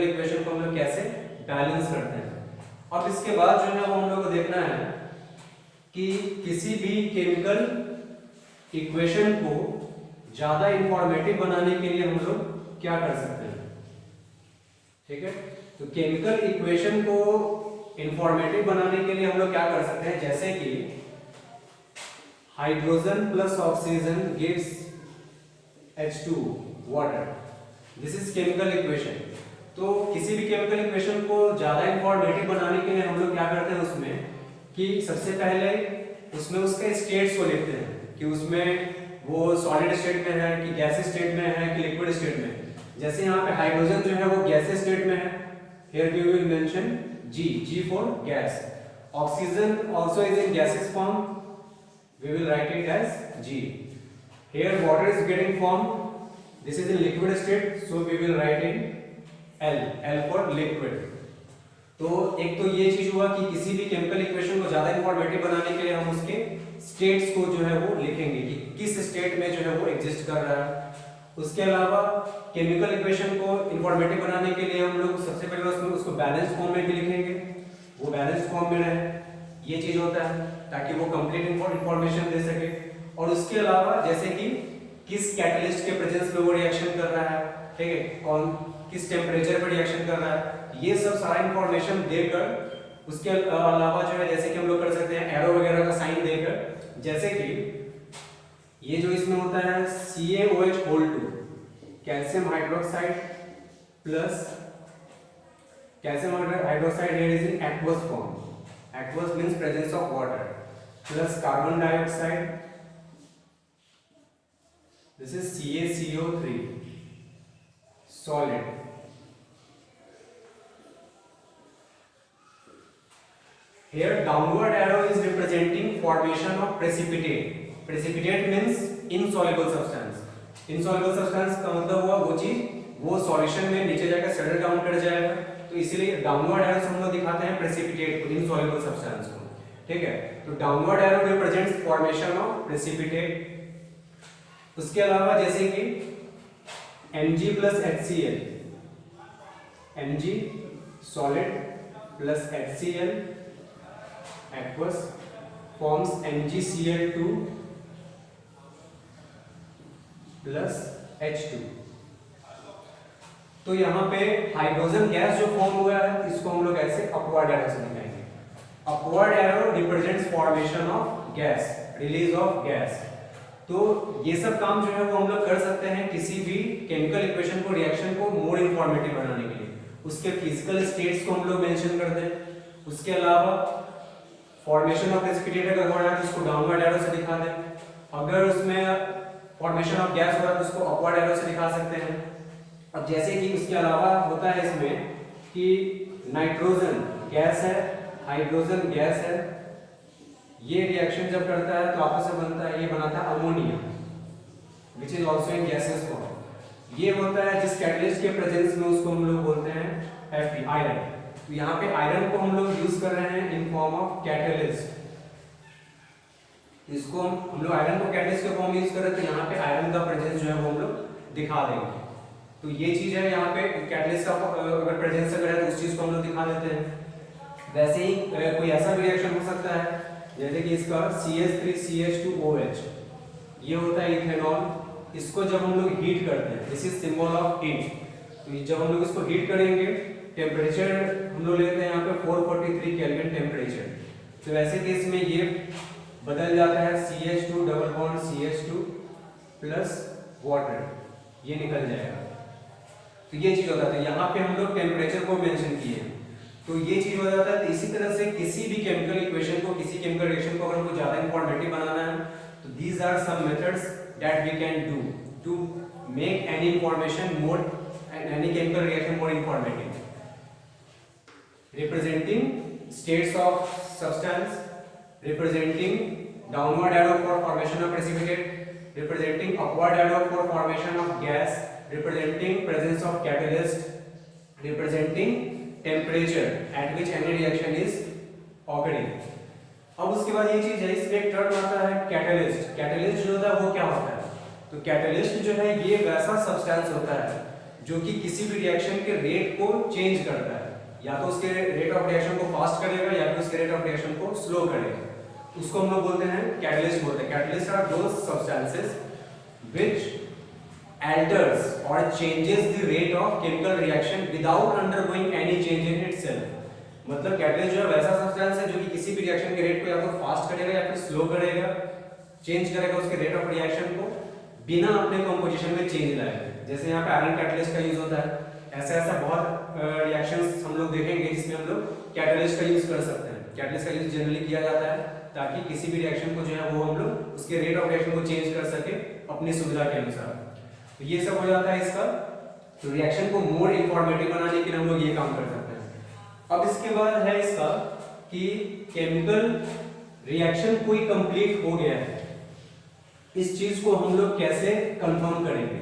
Equation को हम लोग कैसे बैलेंस करते हैं। अब इसके बाद जो है वो हम लोग को देखना है कि किसी भी केमिकल इक्वेशन को ज्यादा इंफॉर्मेटिव बनाने के लिए हम लोग क्या कर सकते हैं। ठीक है, तो केमिकल इक्वेशन को इंफॉर्मेटिव बनाने के लिए हम लोग क्या कर सकते हैं, जैसे कि hydrogen plus oxygen gives H2 water, this is chemical equation. तो किसी भी केमिकल इक्वेशन को ज्यादा इंफॉर्मेटिव बनाने के लिए हम लोग क्या करते हैं उसमें कि सबसे पहले उसमें उसके स्टेट्स को लिखते हैं कि उसमें वो सॉलिड स्टेट में है कि गैस स्टेट में है कि लिक्विड स्टेट में है। जैसे यहाँ पे हाइड्रोजन जो है वो गैस स्टेट में है, here we will mention G for gas. Oxygen also is in gaseous form, we will write it as G. Here water is getting formed, this is in liquid state, so we will write in L for liquid. तो एक तो ये चीज हुआ कि किसी भी chemical equation को ज्यादा इंफॉर्मेटिव बनाने के लिए हम उसके स्टेट्स को जो है वो लिखेंगे कि किस स्टेट में जो है वो एग्जिस्ट कर रहा है। उसके अलावा केमिकल इक्वेशन को इंफॉर्मेटिव बनाने के लिए हम लोग सबसे पहले उसको बैलेंस्ड फॉर्म में भी लिखेंगे, वो बैलेंस्ड फॉर्म में रहे, ये चीज होता है ताकि वो कंप्लीट इंफॉर्मेशन दे सके। और उसके अलावा जैसे कि किस कैटलिस्ट के प्रेजेंस में वो रिएक्शन कर रहा है, ठीक है, कौन किस टेम्परेचर पर रिएक्शन कर रहा है, ये सब सारा इंफॉर्मेशन देकर उसके अलावा जो है जैसे कि हम लोग कर सकते हैं एरो वगैरह का साइन देकर, जैसे कि ये जो इसमें होता है CaOH2 calcium hydroxide plus calcium hydroxide here is in aqueous form, aqueous means presence of water, plus carbon dioxide, this is CaCO3 solid. Here downward arrow is representing formation of precipitate. Precipitate means insoluble substance. Insoluble substance का मतलब हुआ वो चीज वो solution में नीचे जाकर settle down कर जाएगा, तो इसीलिए डाउनवर्ड एरो से हम लोग दिखाते हैं प्रेसिपिटेट को, insoluble substance को। ठीक है, तो downward arrow represents formation of precipitate. उसके अलावा जैसे कि Mg plus HCl, Mg solid plus HCl aqueous forms MgCl2 plus H2। तो यहाँ पे हाइड्रोजन गैस जो फॉर्म हुआ है इसको हम लोग ऐसे अपवर्ड एरो से दिखाएंगे। Upward arrow represents formation of gas, release of gas. तो ये सब काम जो है वो हम लोग कर सकते हैं किसी भी केमिकल इक्वेशन को, रिएक्शन को मोर इंफॉर्मेटिव बनाने के लिए। उसके फिजिकल स्टेट्स को हम लोग मेंशन कर दें, उसके अलावा फॉर्मेशन ऑफ प्रेसिपिटेट अगर हो रहा है तो उसको डाउनवर्ड एरो से दिखा दें, अगर उसमें फॉर्मेशन ऑफ गैस हो रहा है तो उसको अपवर्ड एरो से दिखा सकते हैं। अब जैसे कि उसके अलावा होता है इसमें कि नाइट्रोजन गैस है, हाइड्रोजन गैस है, ये रिएक्शन जब करता है तो आपस में बनता है, ये बनाता है ammonia which is also in gaseous form. ये होता है जिस कैटलिस्ट के प्रेजेंस में उसको हम लोग बोलते हैं Fe आयरन। तो यहाँ पे आयरन को हम लोग यूज कर रहे हैं इन फॉर्म ऑफ कैटलिस्ट, इसको हम लोग आयरन को कैटलिस्ट के फॉर्म में यूज कर रहे हैं, तो यहाँ पे आयरन का प्रेजेंस जो है वो हम लोग दिखा देंगे। तो ये चीज है, यहाँ पे कैटलिस्ट का अगर प्रेजेंस अगर है तो उस चीज को हम लोग दिखा देते हैं। वैसे ही कोई ऐसा भी रिएक्शन हो सकता है जैसे कि इसका CH3CH2OH, ये होता है इथेनॉल, इसको जब हम लोग हीट करते हैं, this is symbol of heat, तो जब हम लोग इसको हीट करेंगे टेम्परेचर हम लोग लेते हैं यहाँ पे 443 केल्विन टेम्परेचर, तो वैसे केस में ये बदल जाता है CH2 double bond CH2 plus water, ये निकल जाएगा। तो ये चीज होता है, यहाँ पे हम लोग टेम्परेचर को मेंशन किए हैं, तो ये चीज हो जाता है। तो इसी तरह से किसी भी केमिकल इक्वेशन को, किसी केमिकल रिएक्शन को अगर हमको ज्यादा इंफॉर्मेटिव बनाना है तो these are some methods that we can do to make any information more and any chemical reaction more informative. Representing states of substance, representing downward arrow for formation of precipitate, representing upward arrow for formation of gas, representing presence of catalyst, representing temperature at which any reaction is occurring। अब उसके बाद ये चीज है, इसमें एक term आता है कैटलिस्ट। कैटलिस्ट जो होता है वो क्या होता है, तो कैटलिस्ट जो है ये वैसा सब्सटेंस होता है जो कि किसी भी रिएक्शन के रेट को चेंज करता है, या तो उसके रेट ऑफ रिएक्शन को फास्ट करेगा या फिर उसके रेट ऑफ रिएक्शन को स्लो करेगा। उसको हम लोग बोलते हैं कैटलिस्ट बोलते हैं। Catalyst are those substances which alters or changes the rate of chemical reaction without undergoing any change in itself। मतलब कैटलिस्ट जो है वैसा सब्सटेंस है जो कि किसी भी रिएक्शन के रेट को या तो फास्ट करेगा या फिर स्लो करेगा, चेंज करेगा उसके रेट ऑफ रिएक्शन को बिना अपने कंपोजिशन में चेंज लाए। जैसे यहाँ पे आयरन कैटलिस्ट का यूज होता है, ऐसा बहुत रिएक्शंस हम लोग देखेंगे जिसमें हम लोग कैटलिस्ट का यूज कर सकते हैं। कैटलिस्ट का यूज जनरली किया जाता है ताकि किसी भी रिएक्शन को जो है वो हम लोग उसके रेट ऑफ रिएक्शन को चेंज कर सके अपनी सुविधा के अनुसार। तो ये सब हो जाता है इसका। तो रिएक्शन को मोर इंफॉर्मेटिव बनाने के लिए हम लोग ये काम कर सकते हैं। अब इसके बाद है इसका कि केमिकल रिएक्शन कोई कंप्लीट हो गया है, इस चीज को हम लोग कैसे कंफर्म करेंगे।